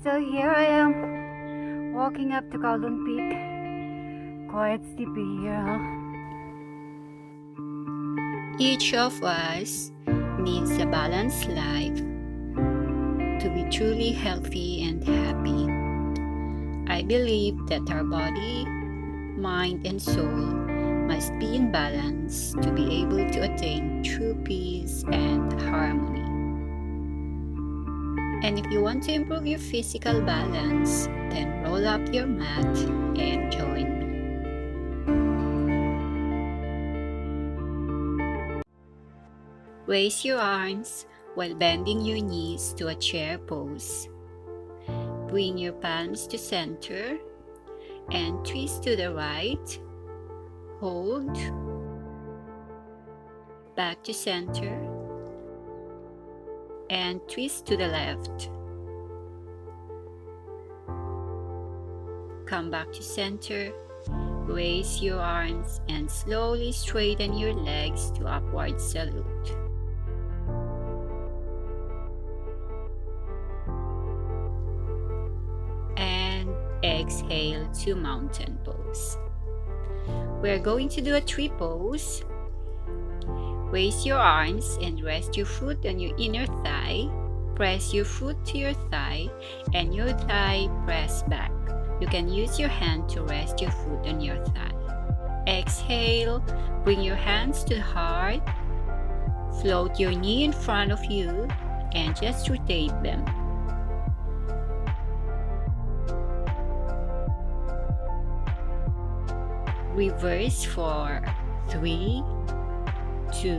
So here I am, walking up to Kowloon Peak. Quite steepy here, huh? Each of us needs a balanced life to be truly healthy and happy. I believe that our body, mind, and soul must be in balance to be able to attain true peace and harmony. And if you want to improve your physical balance, then roll up your mat and join me. Raise your arms while bending your knees to a chair pose. Bring your palms to center and twist to the right. Hold. Back to center and twist to the left. Come back to center. Raise your arms and slowly straighten your legs to upward salute. And exhale to mountain pose. We're going to do a tree pose. Raise your arms and rest your foot on your inner thigh. Press your foot to your thigh and your thigh press back. You can use your hand to rest your foot on your thigh. Exhale, bring your hands to the heart. Float your knee in front of you and just rotate them. Reverse for 3, 2,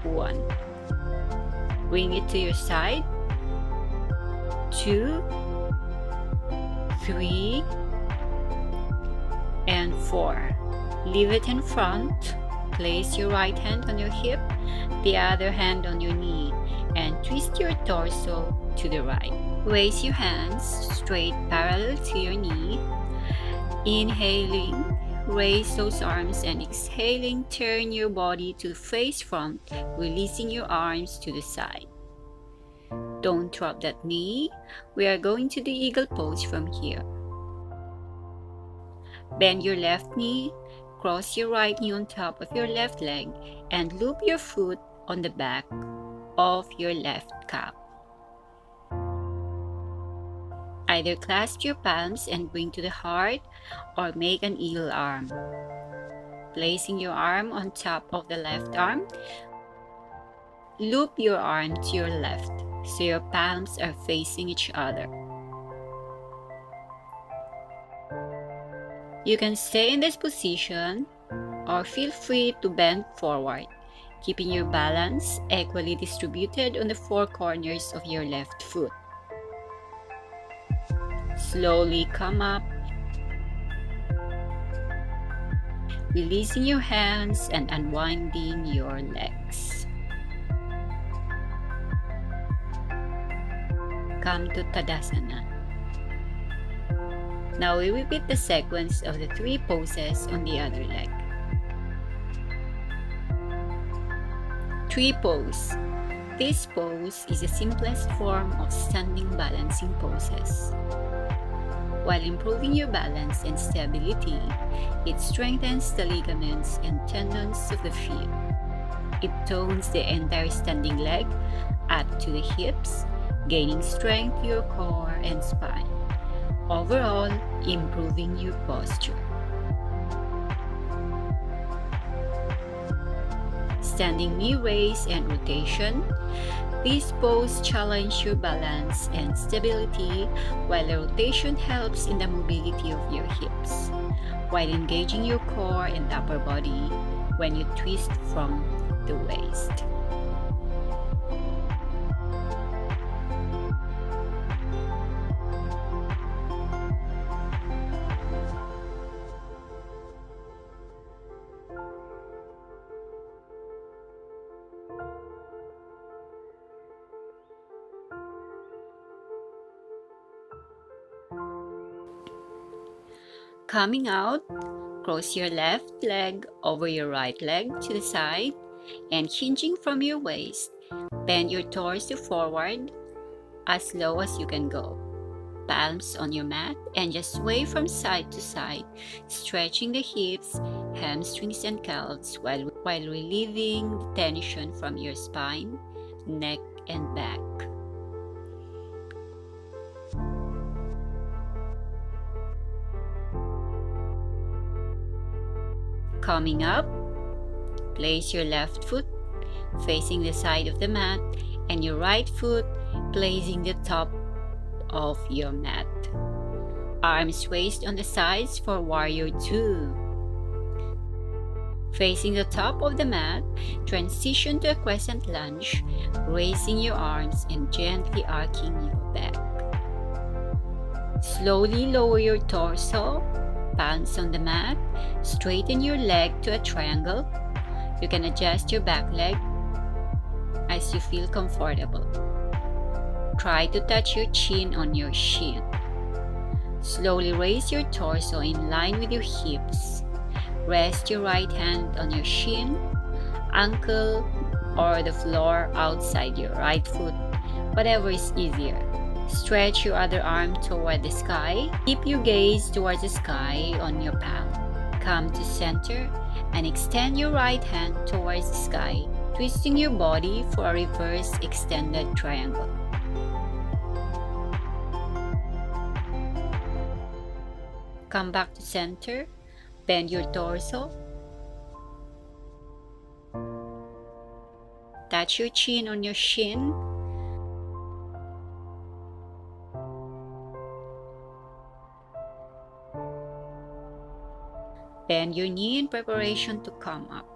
1. Bring it to your side. 2, 3, and 4. Leave it in front. Place your right hand on your hip, the other hand on your knee, and twist your torso to the right. Raise your hands straight parallel to your knee. Inhaling, raise those arms, and exhaling, turn your body to face front, releasing your arms to the side. Don't drop that knee. We are going to do eagle pose from here. Bend your left knee, cross your right knee on top of your left leg, and loop your foot on the back of your left calf. Either clasp your palms and bring to the heart, or make an eagle arm. Placing your arm on top of the left arm, loop your arm to your left so your palms are facing each other. You can stay in this position or feel free to bend forward, keeping your balance equally distributed on the four corners of your left foot. Slowly come up, releasing your hands and unwinding your legs. Come to Tadasana. Now we repeat the sequence of the 3 poses on the other leg. Tree pose. This pose is the simplest form of standing balancing poses. While improving your balance and stability, it strengthens the ligaments and tendons of the feet. It tones the entire standing leg up to the hips, gaining strength to your core and spine. Overall, improving your posture. Standing knee raise and rotation. This pose challenges your balance and stability, while the rotation helps in the mobility of your hips, while engaging your core and upper body when you twist from the waist. Coming out, cross your left leg over your right leg to the side and hinging from your waist, bend your torso forward as low as you can go. palms on your mat, and just sway from side to side, stretching the hips, hamstrings, and calves while relieving the tension from your spine, neck, and back. Coming up, place your left foot facing the side of the mat and your right foot placing the top of your mat. Arms raised on the sides for Warrior 2. Facing the top of the mat, transition to a crescent lunge, raising your arms and gently arcing your back. Slowly lower your torso, palms on the mat, straighten your leg to a triangle. You can adjust your back leg as you feel comfortable. Try to touch your chin on your shin. Slowly raise your torso in line with your hips. Rest your right hand on your shin, ankle, or the floor outside your right foot, whatever is easier. Stretch your other arm toward the sky. Keep your gaze towards the sky on your palm. Come to center and extend your right hand towards the sky, twisting your body for a reverse extended triangle. Come back to center, bend your torso, touch your chin on your shin, bend your knee in preparation to come up.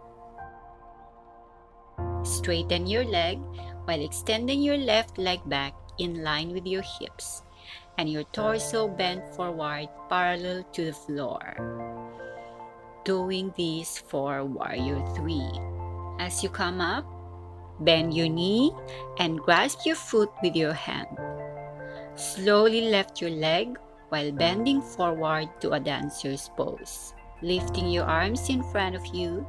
Straighten your leg while extending your left leg back in line with your hips and your torso bent forward parallel to the floor. Doing this for Warrior 3. As you come up, bend your knee and grasp your foot with your hand. Slowly lift your leg while bending forward to a dancer's pose. Lifting your arms in front of you,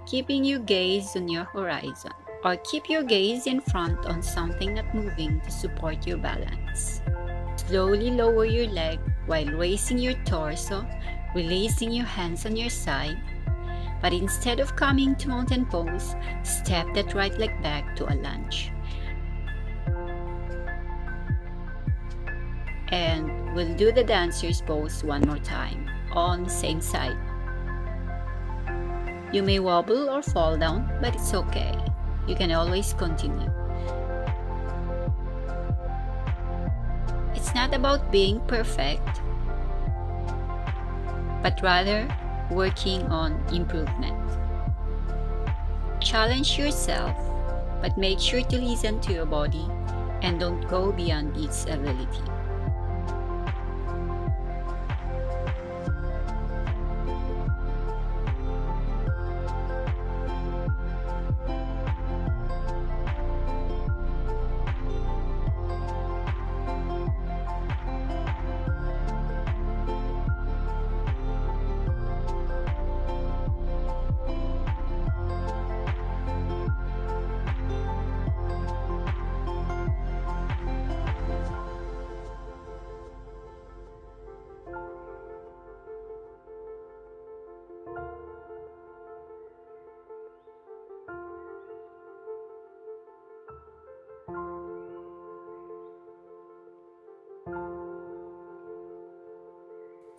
keeping your gaze on your horizon, or keep your gaze in front on something not moving to support your balance. Slowly lower your leg while raising your torso, releasing your hands on your side, but instead of coming to mountain pose, step that right leg back to a lunge. And we'll do the dancer's pose one more time on the same side. You may wobble or fall down, but it's okay. You can always continue. It's not about being perfect, but rather working on improvement. Challenge yourself, but make sure to listen to your body and don't go beyond its ability.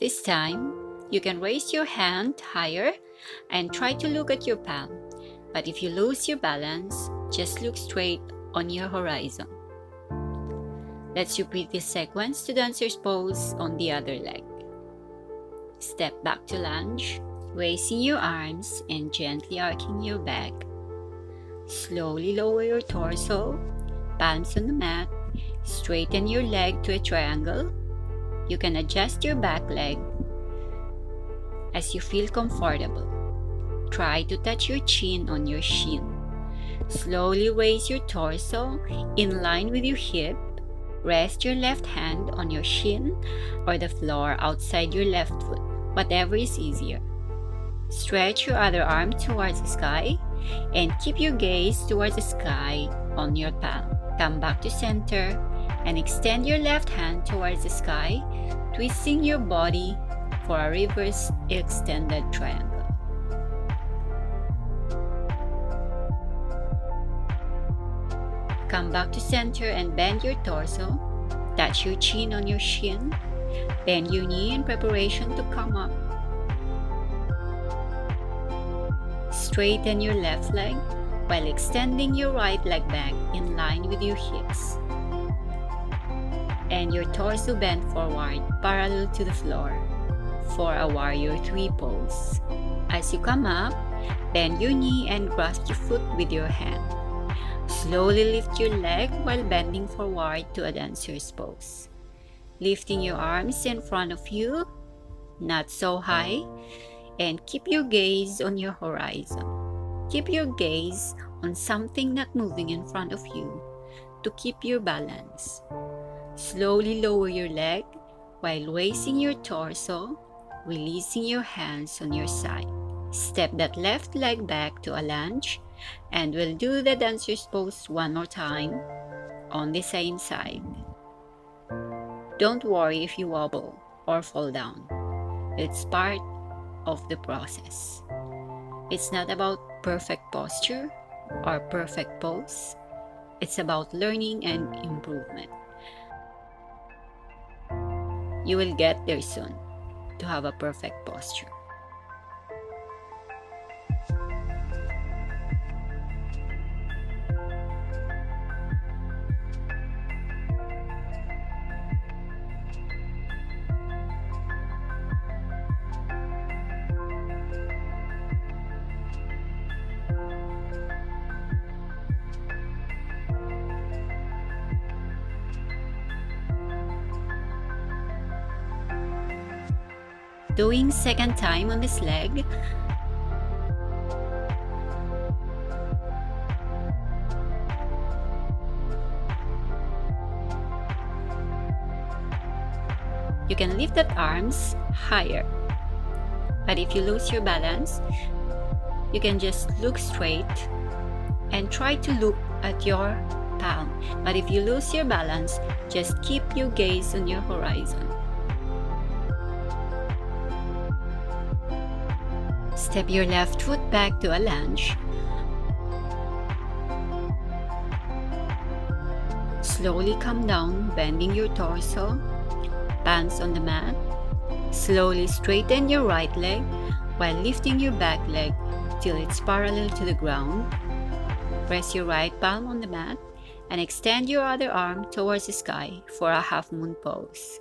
This time, you can raise your hand higher and try to look at your palm. But if you lose your balance, just look straight on your horizon. Let's repeat this sequence to dancer's pose on the other leg. Step back to lunge, raising your arms and gently arcing your back. Slowly lower your torso, palms on the mat, straighten your leg to a triangle. You can adjust your back leg as you feel comfortable. Try to touch your chin on your shin. Slowly raise your torso in line with your hip. Rest your left hand on your shin or the floor outside your left foot, whatever is easier. Stretch your other arm towards the sky and keep your gaze towards the sky on your palm. Come back to center and extend your left hand towards the sky, twisting your body for a reverse extended triangle. Come back to center and bend your torso. Touch your chin on your shin. Bend your knee in preparation to come up. Straighten your left leg while extending your right leg back in line with your hips. And your torso bend forward parallel to the floor for a warrior 3 pose. As you come up, bend your knee and grasp your foot with your hand. Slowly lift your leg while bending forward to a dancer's pose. Lifting your arms in front of you, not so high, and keep your gaze on your horizon. Keep your gaze on something not moving in front of you to keep your balance. Slowly lower your leg while raising your torso, releasing your hands on your side. Step that left leg back to a lunge, and we'll do the dancer's pose one more time on the same side. Don't worry if you wobble or fall down. It's part of the process. It's not about perfect posture or perfect pose. It's about learning and improvement. You will get there soon to have a perfect posture. Doing second time on this leg. You can lift that arms higher. But if you lose your balance, you can just look straight and try to look at your palm. But if you lose your balance, just keep your gaze on your horizon. Step your left foot back to a lunge. Slowly come down, bending your torso, palms on the mat. Slowly straighten your right leg while lifting your back leg till it's parallel to the ground. Press your right palm on the mat and extend your other arm towards the sky for a half moon pose.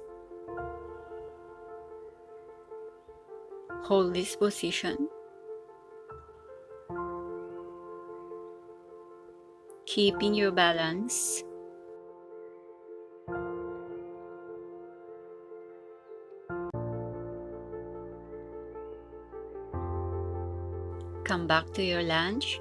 Hold this position. Keeping your balance. Come back to your lunge.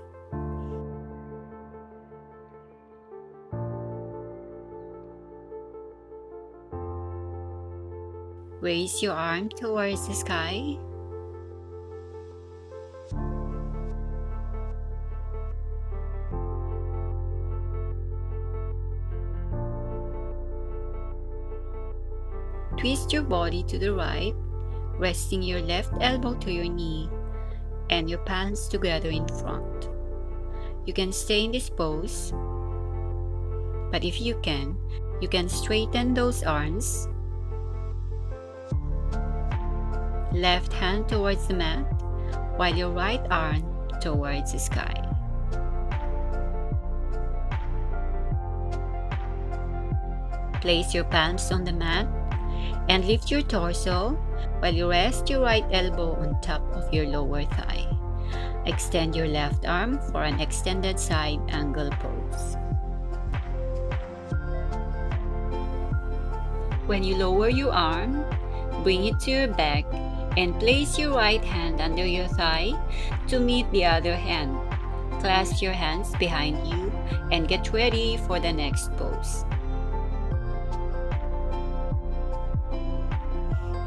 Raise your arm towards the sky. Twist your body to the right, resting your left elbow to your knee and your palms together in front. You can stay in this pose, but if you can straighten those arms. Left hand towards the mat, while your right arm towards the sky. Place your palms on the mat and lift your torso while you rest your right elbow on top of your lower thigh. Extend your left arm for an extended side angle pose. When you lower your arm, bring it to your back and place your right hand under your thigh to meet the other hand. Clasp your hands behind you and get ready for the next pose.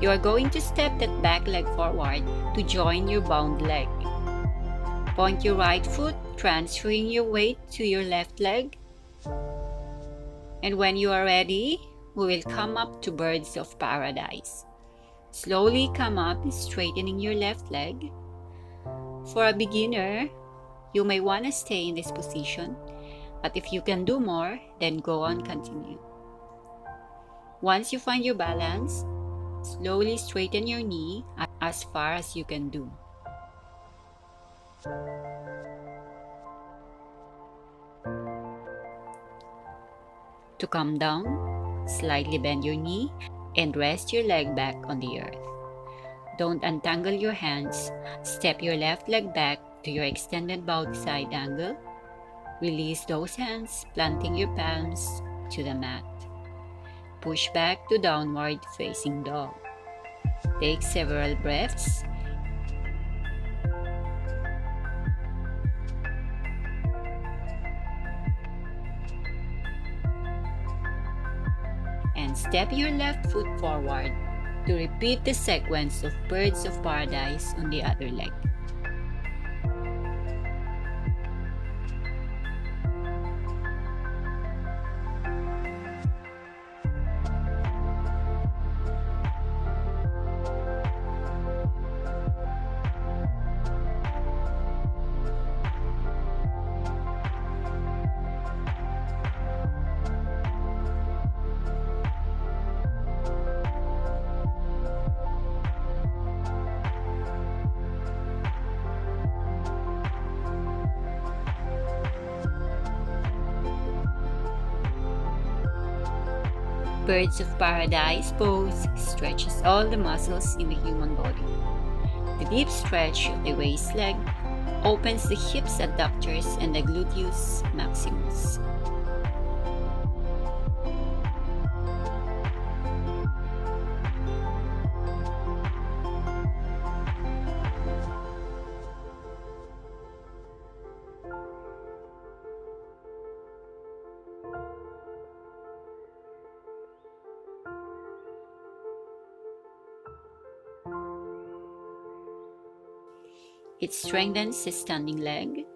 You are going to step that back leg forward to join your bound leg. Point your right foot, transferring your weight to your left leg. And when you are ready, we will come up to birds of paradise. Slowly come up, straightening your left leg. For a beginner, you may want to stay in this position, but if you can do more, then go on, continue. Once you find your balance, slowly straighten your knee as far as you can do. To come down, slightly bend your knee and rest your leg back on the earth. Don't untangle your hands. Step your left leg back to your extended bowed side angle. Release those hands, planting your palms to the mat. Push back to downward facing dog. Take several breaths. And step your left foot forward to repeat the sequence of birds of paradise on the other leg. Birds of Paradise pose stretches all the muscles in the human body. The deep stretch of the waist leg opens the hips adductors and the gluteus maximus. It strengthens the standing leg,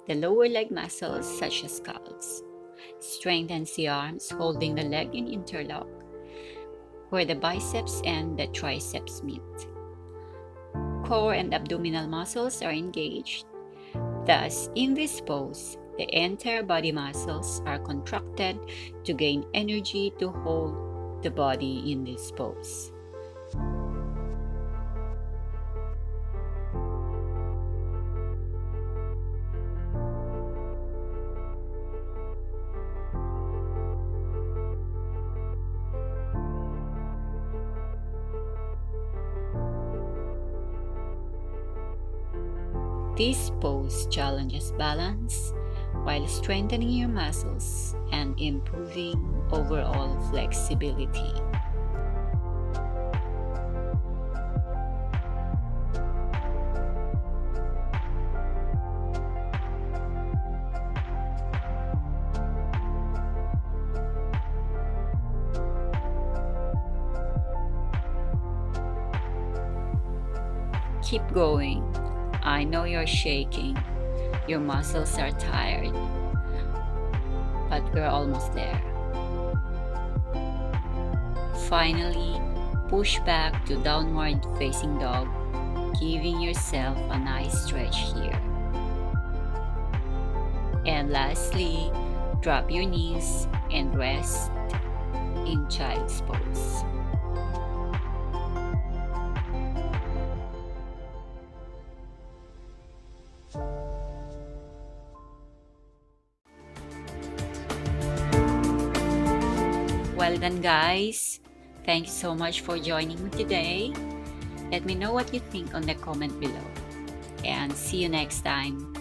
the lower leg muscles such as calves. Strengthens the arms holding the leg in interlock, where the biceps and the triceps meet. Core and abdominal muscles are engaged. Thus, in this pose, the entire body muscles are contracted to gain energy to hold the body in this pose. This pose challenges balance while strengthening your muscles and improving overall flexibility. Keep going. I know you're shaking, your muscles are tired, but we're almost there. Finally, push back to downward facing dog, giving yourself a nice stretch here. And lastly, drop your knees and rest in child's pose. Well done, guys. Thank you so much for joining me today. Let me know what you think on the comment below. And see you next time.